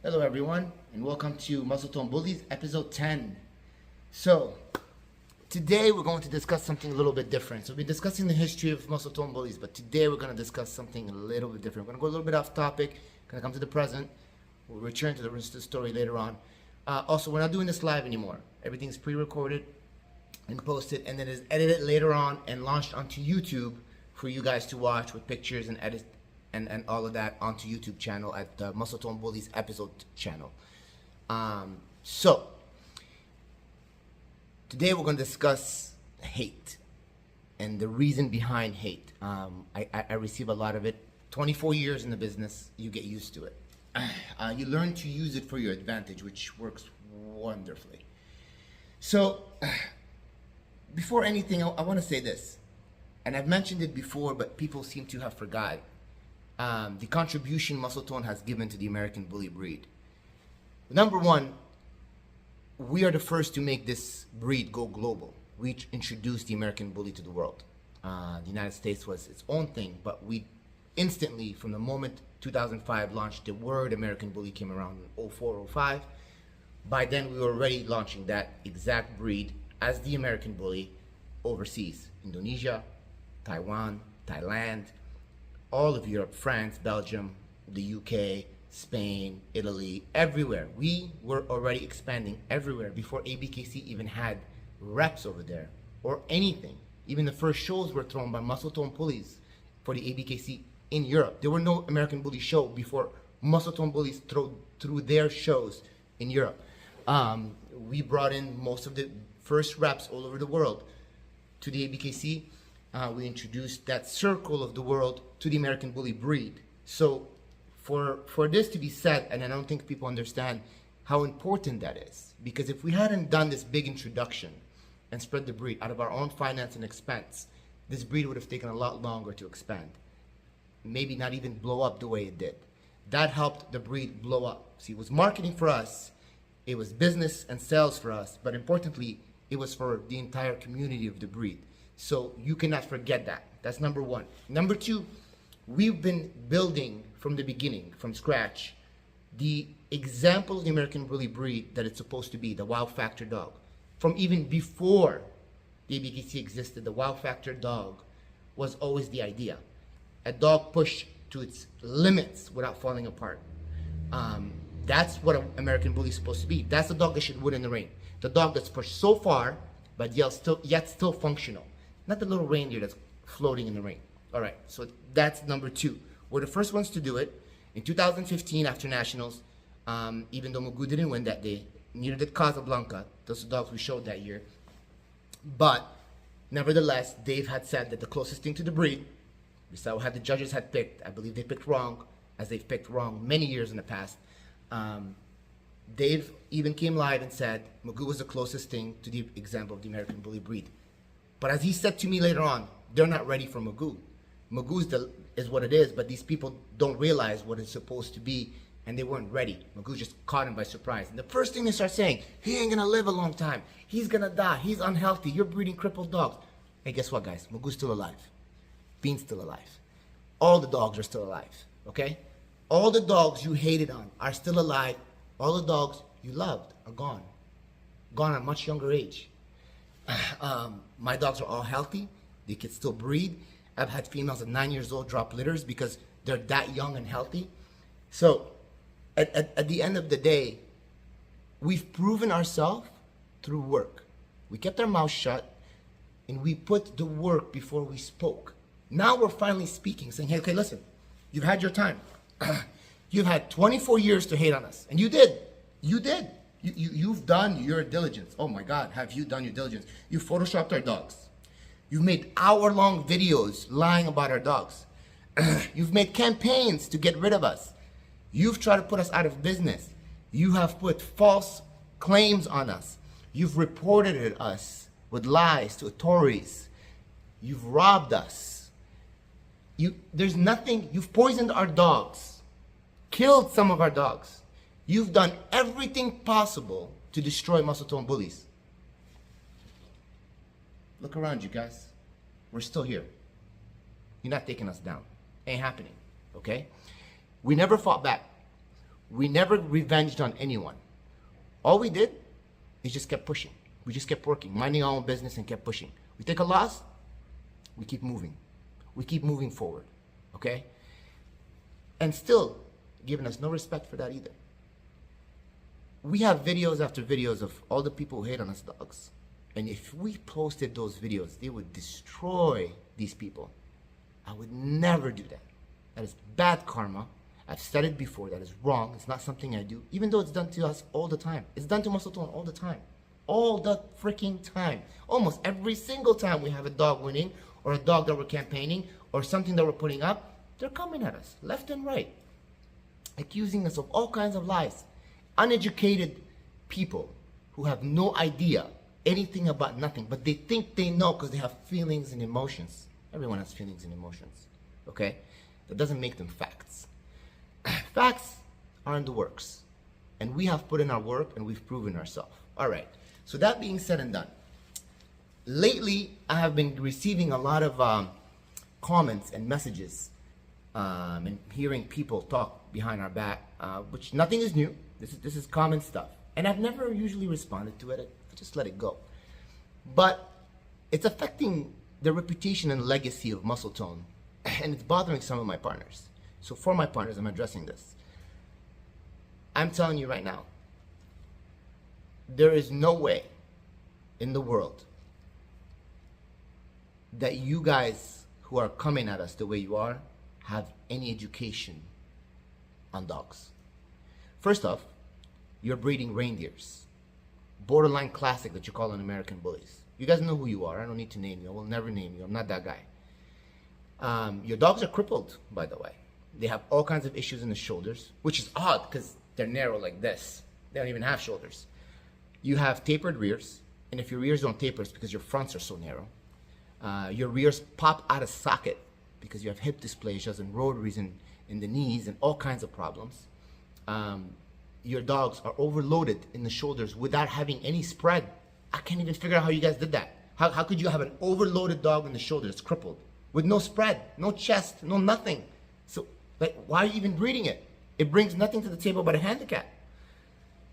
Hello everyone, and welcome to Muscletonebullys episode 10. So, today we're going to discuss something a little bit different. So we've been discussing the history of Muscletonebullys, but today we're going to discuss something a little bit different. We're going to go a little bit off topic, going to come to the present. We'll return to the rest of the story later on. Also, we're not doing this live anymore. Everything's pre-recorded and posted, and then is edited later on and launched onto YouTube for you guys to watch with pictures and edit and all of that onto YouTube channel at the Muscletonebullys episode channel. So today we're going to discuss hate and the reason behind hate. I receive a lot of it. 24 years in the business, you get used to it. You learn to use it for your advantage, which works wonderfully. So before anything, I want to say this, and I've mentioned it before, but people seem to have forgot the contribution Muscletone has given to the American bully breed. Number one, we are the first to make this breed go global. We introduced the American bully to the world. The United States was its own thing, but we instantly, from the moment 2005 launched, the word American bully came around in 04, 05. By then, we were already launching that exact breed as the American bully overseas. Indonesia, Taiwan, Thailand, all of Europe, France, Belgium, the UK, Spain, Italy, everywhere. We were already expanding everywhere before ABKC even had reps over there or anything. Even the first shows were thrown by Muscletonebullys for the ABKC in Europe. There were no American Bully show before Muscletonebullys threw their shows in Europe. We brought in most of the first reps all over the world to the ABKC. We introduced that circle of the world to the American bully breed. So for this to be said, and I don't think people understand how important that is, because if we hadn't done this big introduction and spread the breed out of our own finance and expense, this breed would have taken a lot longer to expand. Maybe not even blow up the way it did. That helped the breed blow up. See, it was marketing for us, it was business and sales for us, but importantly, it was for the entire community of the breed. So you cannot forget that. That's number one. Number two, we've been building from the beginning, from scratch, the example of the American bully breed that it's supposed to be, the wow factor dog. From even before the ABKC existed, the wow factor dog was always the idea. A dog pushed to its limits without falling apart. That's what an American bully is supposed to be. That's the dog that should win in the ring. The dog that's pushed so far, but yet still functional. Not the little reindeer that's floating in the ring. All right, so that's number two. We're the first ones to do it. In 2015, after Nationals, even though Magoo didn't win that day, neither did Casablanca, those dogs we showed that year. But nevertheless, Dave had said that the closest thing to the breed, besides what the judges had picked, I believe they picked wrong, as they've picked wrong many years in the past. Dave even came live and said Magoo was the closest thing to the example of the American bully breed. But as he said to me later on, they're not ready for Magoo. Magoo is what it is, but these people don't realize what it's supposed to be, and they weren't ready. Magoo just caught him by surprise. And the first thing they start saying, he ain't gonna live a long time. He's gonna die. He's unhealthy. You're breeding crippled dogs. Hey, guess what, guys? Magoo's still alive. Bean's still alive. All the dogs are still alive, okay? All the dogs you hated on are still alive. All the dogs you loved are gone. Gone at a much younger age. My dogs are all healthy. They can still breed. I've had females at 9 years old drop litters because they're that young and healthy. So at the end of the day, we've proven ourselves through work. We kept our mouth shut and we put the work before we spoke. Now we're finally speaking, saying, hey, okay, listen, you've had your time. You've had 24 years to hate on us. And you did. You did. You've done your diligence. Oh my God, have you done your diligence? You photoshopped our dogs. You've made hour-long videos lying about our dogs. You've made campaigns to get rid of us. You've tried to put us out of business. You have put false claims on us. You've reported us with lies to authorities. You've robbed us. There's nothing. You've poisoned our dogs, killed some of our dogs. You've done everything possible to destroy Muscletonebullys. Look around you guys. We're still here. You're not taking us down. Ain't happening, okay? We never fought back. We never revenged on anyone. All we did is just kept pushing. We just kept working, minding our own business and kept pushing. We take a loss, we keep moving. We keep moving forward, okay? And still giving us no respect for that either. We have videos after videos of all the people who hate on us dogs. And if we posted those videos, they would destroy these people. I would never do that. That is bad karma. I've said it before. That is wrong. It's not something I do. Even though it's done to us all the time. It's done to Muscletone all the time. All the freaking time. Almost every single time we have a dog winning or a dog that we're campaigning or something that we're putting up, they're coming at us left and right, accusing us of all kinds of lies. Uneducated people who have no idea anything about nothing, but they think they know because they have feelings and emotions. Everyone has feelings and emotions, okay? That doesn't make them facts. Facts are in the works, and we have put in our work and we've proven ourselves. All right, so that being said and done, lately I have been receiving a lot of comments and messages and hearing people talk behind our back, which nothing is new. This is common stuff, and I've never usually responded to it. I just let it go. But it's affecting the reputation and legacy of Muscletone, and it's bothering some of my partners. So for my partners, I'm addressing this. I'm telling you right now, there is no way in the world that you guys who are coming at us the way you are have any education on dogs. First off, you're breeding reindeers. Borderline classic that you call an American bullies. You guys know who you are. I don't need to name you. I will never name you. I'm not that guy. Your dogs are crippled, by the way. They have all kinds of issues in the shoulders, which is odd because they're narrow like this. They don't even have shoulders. You have tapered rears, and if your rears don't taper, it's because your fronts are so narrow. Your rears pop out of socket because you have hip dysplasias and rotaries in the knees and all kinds of problems. Your dogs are overloaded in the shoulders without having any spread. I can't even figure out how you guys did that. How could you have an overloaded dog in the shoulders, crippled, with no spread, no chest, no nothing? So, like, why are you even breeding it? It brings nothing to the table but a handicap.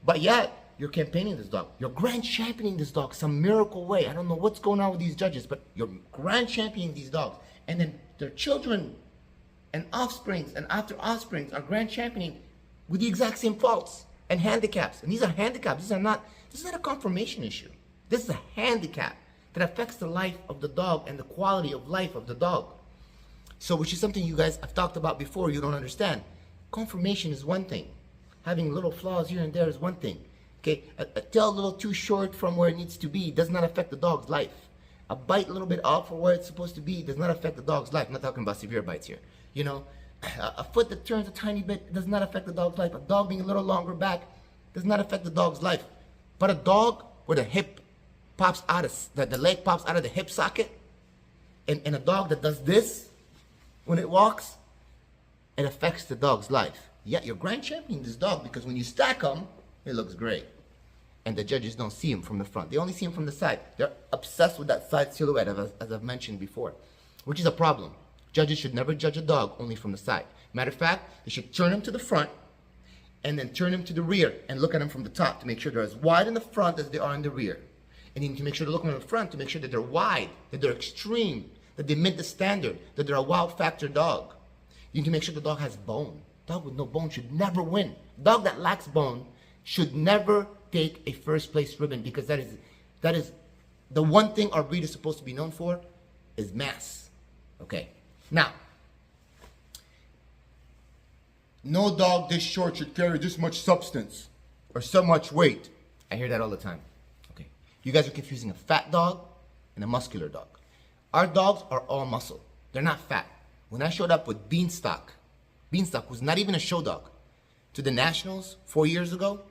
But yet, you're campaigning this dog. You're grand championing this dog some miracle way. I don't know what's going on with these judges, but you're grand championing these dogs. And then their children and offsprings and after offsprings are grand championing with the exact same faults and handicaps. And these are handicaps. This is not a conformation issue. This is a handicap that affects the life of the dog and the quality of life of the dog. So, which is something you guys have talked about before, you don't understand. Conformation is one thing. Having little flaws here and there is one thing. Okay, a tail a little too short from where it needs to be does not affect the dog's life. A bite a little bit off from where it's supposed to be does not affect the dog's life. I'm not talking about severe bites here. You know, a foot that turns a tiny bit does not affect the dog's life. A dog being a little longer back does not affect the dog's life. But a dog where the hip pops out of, the leg pops out of the hip socket, and a dog that does this when it walks, it affects the dog's life. Yet you're grand championing this dog because when you stack them, it looks great. And the judges don't see him from the front. They only see him from the side. They're obsessed with that side silhouette, as I've mentioned before, which is a problem. Judges should never judge a dog only from the side. Matter of fact, they should turn him to the front and then turn him to the rear and look at him from the top to make sure they're as wide in the front as they are in the rear. And you need to make sure to look at them in the front to make sure that they're wide, that they're extreme, that they meet the standard, that they're a wow factor dog. You need to make sure the dog has bone. Dog with no bone should never win. Dog that lacks bone should never take a first place ribbon because that is the one thing our breed is supposed to be known for is mass. Okay. Now, no dog this short should carry this much substance or so much weight. I hear that all the time. Okay. You guys are confusing a fat dog and a muscular dog. Our dogs are all muscle. They're not fat. When I showed up with Beanstalk was not even a show dog, to the Nationals 4 years ago,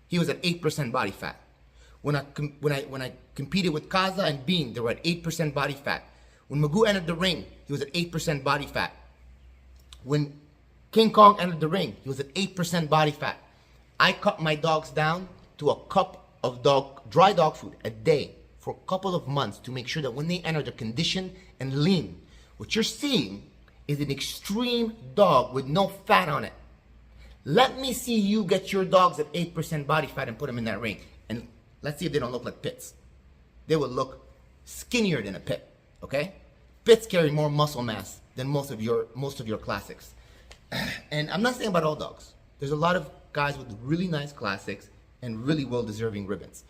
he was at 8% body fat. When I competed with Kaza and Bean, they were at 8% body fat. When Magoo entered the ring, he was at 8% body fat. When King Kong entered the ring, he was at 8% body fat. I cut my dogs down to a cup of dry dog food a day for a couple of months to make sure that when they enter, they're conditioned and lean. What you're seeing is an extreme dog with no fat on it. Let me see you get your dogs at 8% body fat and put them in that ring. And let's see if they don't look like pits. They will look skinnier than a pit, okay? Pits carry more muscle mass than most of your classics. And I'm not saying about all dogs. There's a lot of guys with really nice classics and really well-deserving ribbons.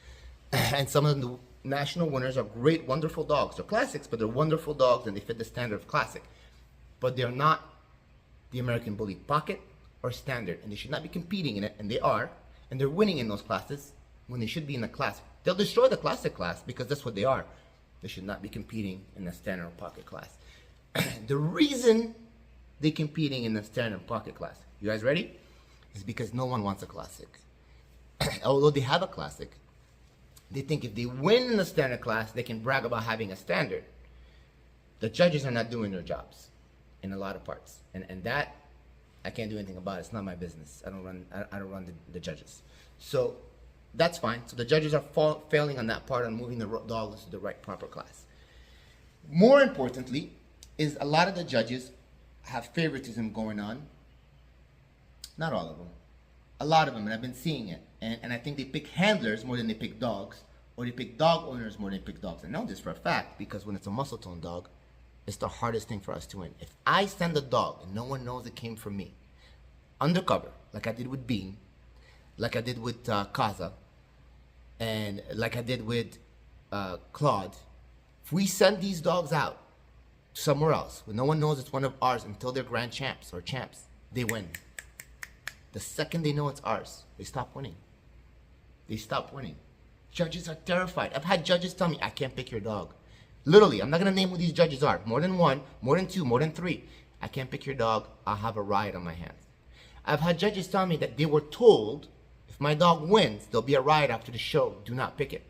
And some of the national winners are great, wonderful dogs. They're classics, but they're wonderful dogs and they fit the standard of classic. But they're not the American Bully pocket or standard, and they should not be competing in it, and they are, and they're winning in those classes when they should be in the classic. They'll destroy the classic class because that's what they are. They should not be competing in the standard or pocket class. The reason they're competing in the standard and pocket class, you guys ready? Is because no one wants a classic. Although they have a classic, they think if they win in the standard class, they can brag about having a standard. The judges are not doing their jobs in a lot of parts, and that I can't do anything about it. It's not my business. I don't run the judges. So that's fine. So the judges are failing on that part, on moving the dogs to the right proper class. More importantly, is a lot of the judges have favoritism going on. Not all of them. A lot of them, and I've been seeing it. And I think they pick handlers more than they pick dogs, or they pick dog owners more than they pick dogs. I know this for a fact, because when it's a muscle tone dog, it's the hardest thing for us to win. If I send a dog and no one knows it came from me, undercover, like I did with Bean, like I did with Kaza, and like I did with Claude, if we send these dogs out somewhere else, when no one knows it's one of ours until they're grand champs or champs, they win. The second they know it's ours, they stop winning. They stop winning. Judges are terrified. I've had judges tell me, I can't pick your dog. Literally, I'm not going to name who these judges are. More than one, more than two, more than three. I can't pick your dog. I'll have a riot on my hands. I've had judges tell me that they were told, if my dog wins, there'll be a riot after the show. Do not pick it.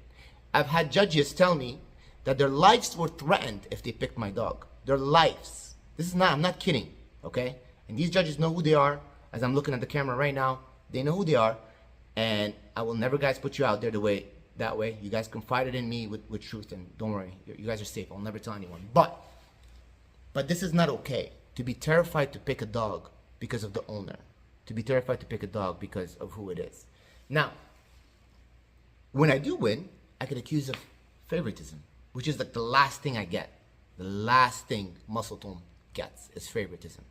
I've had judges tell me that their lives were threatened if they picked my dog. Their lives. I'm not kidding, okay? And these judges know who they are. As I'm looking at the camera right now, they know who they are. And I will never, guys, put you out there that way. You guys confided in me with truth, and don't worry, you guys are safe. I'll never tell anyone. But this is not okay. To be terrified to pick a dog because of the owner. To be terrified to pick a dog because of who it is. Now, when I do win, I get accused of favoritism, which is like the last thing I get. The last thing Muscletone gets is favoritism.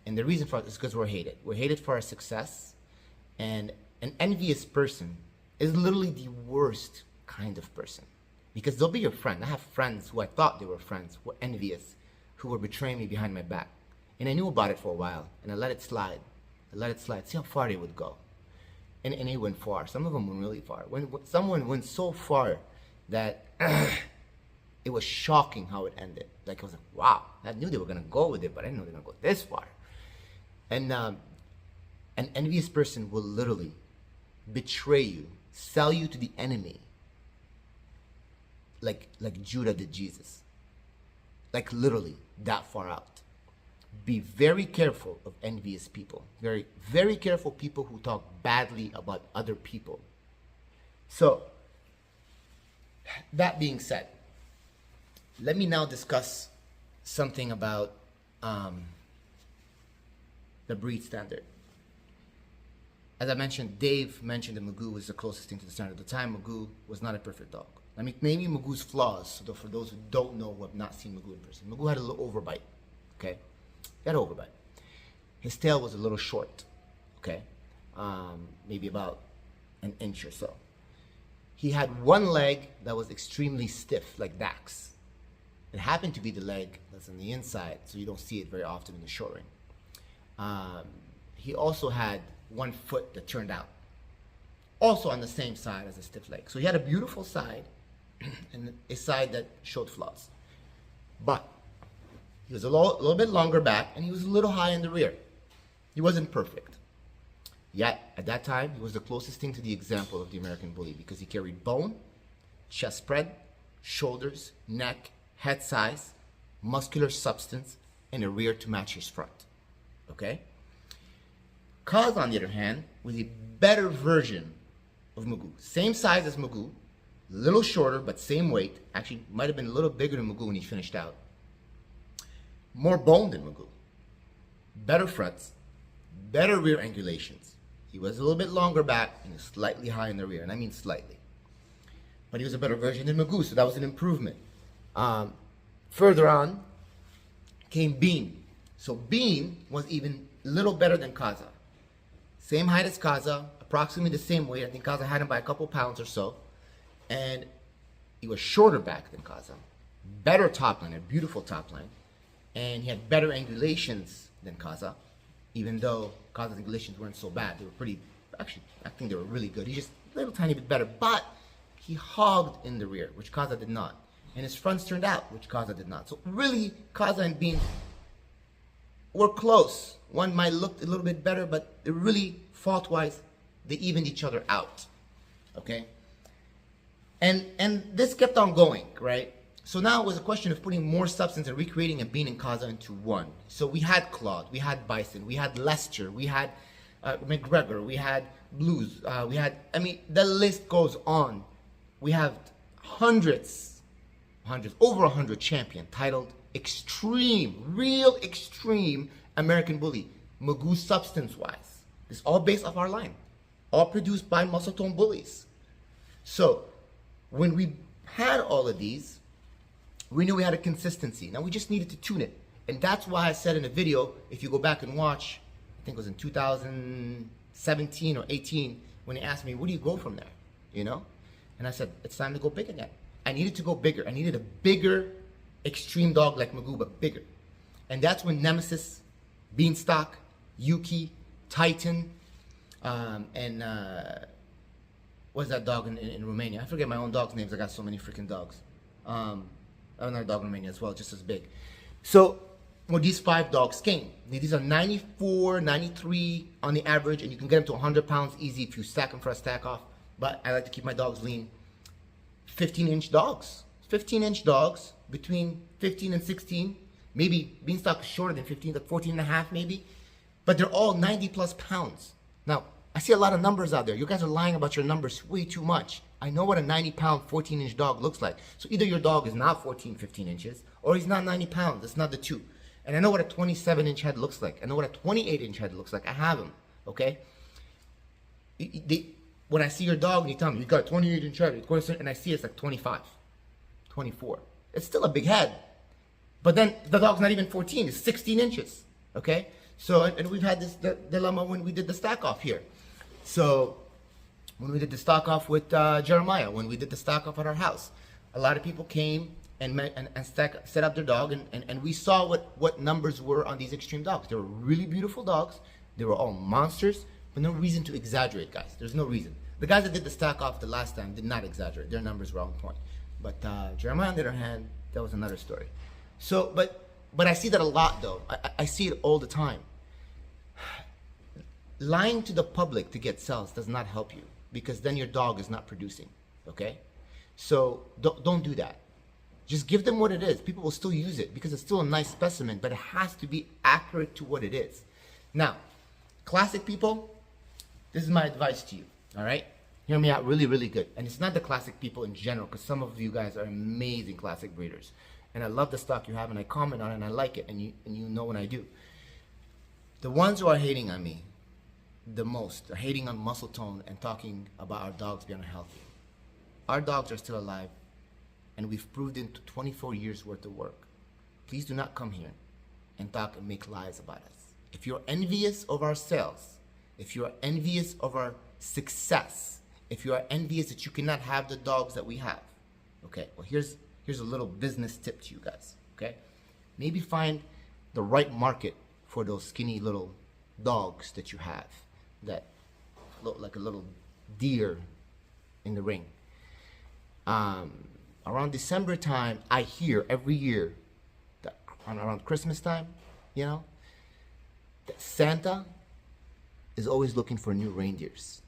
And the reason for it is because we're hated. We're hated for our success. And an envious person is literally the worst kind of person. Because they'll be your friend. I have friends who I thought they were friends, who were envious, who were betraying me behind my back. And I knew about it for a while, and I let it slide. See how far they would go. And they went far. Some of them went really far. When someone went so far that it was shocking how it ended. Like, I was like, wow, I knew they were going to go with it, but I didn't know they were going to go this far. And an envious person will literally betray you, sell you to the enemy, like Judah did Jesus. Like literally that far out. Be very careful of envious people. Very, very careful people who talk badly about other people. So, that being said, let me now discuss something about the breed standard. As I mentioned, Dave mentioned that Magoo was the closest thing to the standard. At the time, Magoo was not a perfect dog. Let me name you Magoo's flaws, so for those who don't know, who have not seen Magoo in person. Magoo had a little overbite, okay? He had an overbite. His tail was a little short, okay? Maybe about an inch or so. He had one leg that was extremely stiff, like Dax. It happened to be the leg that's on the inside, so you don't see it very often in the short ring. He also had one foot that turned out, also on the same side as a stiff leg. So he had a beautiful side and a side that showed flaws. But he was a little bit longer back, and he was a little high in the rear. He wasn't perfect. Yet, at that time, he was the closest thing to the example of the American Bully because he carried bone, chest spread, shoulders, neck, head size, muscular substance, and a rear to match his front. Okay? Kaz, on the other hand, was a better version of Magoo. Same size as Magoo, a little shorter, but same weight. Actually, might have been a little bigger than Magoo when he finished out. More bone than Magoo. Better fronts, better rear angulations. He was a little bit longer back and slightly high in the rear, and I mean slightly. But he was a better version than Magoo, so that was an improvement. Further on came Bean. So Bean was even a little better than Kaza. Same height as Kaza, approximately the same weight. I think Kaza had him by a couple pounds or so. And he was shorter back than Kaza. Better top line, a beautiful top line. And he had better angulations than Kaza, even though Kaza's angulations weren't so bad. They were pretty, actually, I think they were really good. He's just a little tiny bit better. But he hogged in the rear, which Kaza did not. And his fronts turned out, which Kaza did not. So really, Kaza and Bean were close. One might look a little bit better, but it really, fault-wise, they evened each other out. Okay? And this kept on going, right? So now it was a question of putting more substance and recreating a Bean and Kaza into one. So we had Claude, we had Bison, we had Lester, we had McGregor, we had Blues, we had, I mean, the list goes on. We have hundreds, over 100 champion titled extreme, real extreme American Bully, Magoo substance-wise. It's all based off our line, all produced by Muscletonebullys. So when we had all of these, we knew we had a consistency. Now we just needed to tune it. And that's why I said in a video, if you go back and watch, I think it was in 2017 or 18, when he asked me, where do you go from there? You know? And I said, it's time to go big again. I needed to go bigger. I needed a bigger extreme dog like Magoo, but bigger. And that's when Nemesis, Beanstalk, Yuki, Titan, and what's that dog in Romania? I forget my own dog's names. I got so many freaking dogs. Another dog in Romania as well, just as big. So, well, these 5 dogs came. These are 94, 93 on the average, and you can get them to 100 pounds easy if you stack them for a stack off. But I like to keep my dogs lean. 15-inch dogs. 15-inch dogs between 15 and 16. Maybe Beanstalk is shorter than 15, like 14 and a half maybe. But they're all 90 plus pounds. Now, I see a lot of numbers out there. You guys are lying about your numbers way too much. I know what a 90-pound, 14-inch dog looks like. So either your dog is not 14, 15 inches, or he's not 90 pounds. It's not the two. And I know what a 27-inch head looks like. I know what a 28-inch head looks like. I have them, okay? When I see your dog and you tell me, you got a 28-inch head, and I see it's like 25, 24. It's still a big head. But then the dog's not even 14, it's 16 inches, okay? So, and we've had this dilemma when we did the stack off here. So, when we did the stock off with Jeremiah, when we did the stock off at our house, a lot of people came and set up their dog, and we saw what numbers were on these extreme dogs. They were really beautiful dogs. They were all monsters, but no reason to exaggerate, guys. There's no reason. The guys that did the stock off the last time did not exaggerate. Their numbers were on point. But Jeremiah, on the other hand, that was another story. So, but I see that a lot, though. I see it all the time. Lying to the public to get sales does not help you, because then your dog is not producing, okay? So don't do that. Just give them what it is. People will still use it because it's still a nice specimen, but it has to be accurate to what it is. Now, classic people, this is my advice to you, all right? Hear me out really, really good. And it's not the classic people in general, because some of you guys are amazing classic breeders. And I love the stock you have, and I comment on it, and I like it, and you know when I do. The ones who are hating on me the most are hating on Muscletone and talking about our dogs being unhealthy. Our dogs are still alive, and we've proved it to 24 years worth of work. Please do not come here and talk and make lies about us. If you're envious of our sales, if you're envious of our success, if you are envious that you cannot have the dogs that we have, okay, well here's a little business tip to you guys, okay? Maybe find the right market for those skinny little dogs that you have that look like a little deer in the ring. Around December time, I hear every year that around Christmas time, you know, that Santa is always looking for new reindeers.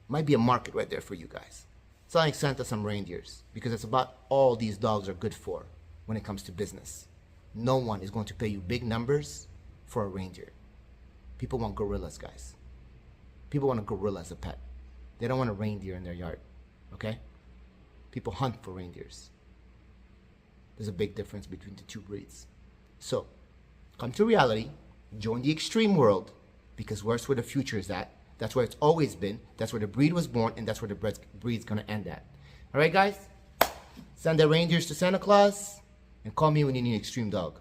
Might be a market right there for you guys. Selling Santa some reindeers, because that's about all these dogs are good for when it comes to business. No one is going to pay you big numbers for a reindeer. People want gorillas, guys. People want a gorilla as a pet. They don't want a reindeer in their yard, okay? People hunt for reindeers. There's a big difference between the two breeds. So, come to reality, join the extreme world, because that's where the future is at. That's where it's always been. That's where the breed was born, and that's where the breed's gonna end at. All right, guys? Send the reindeers to Santa Claus, and call me when you need an extreme dog.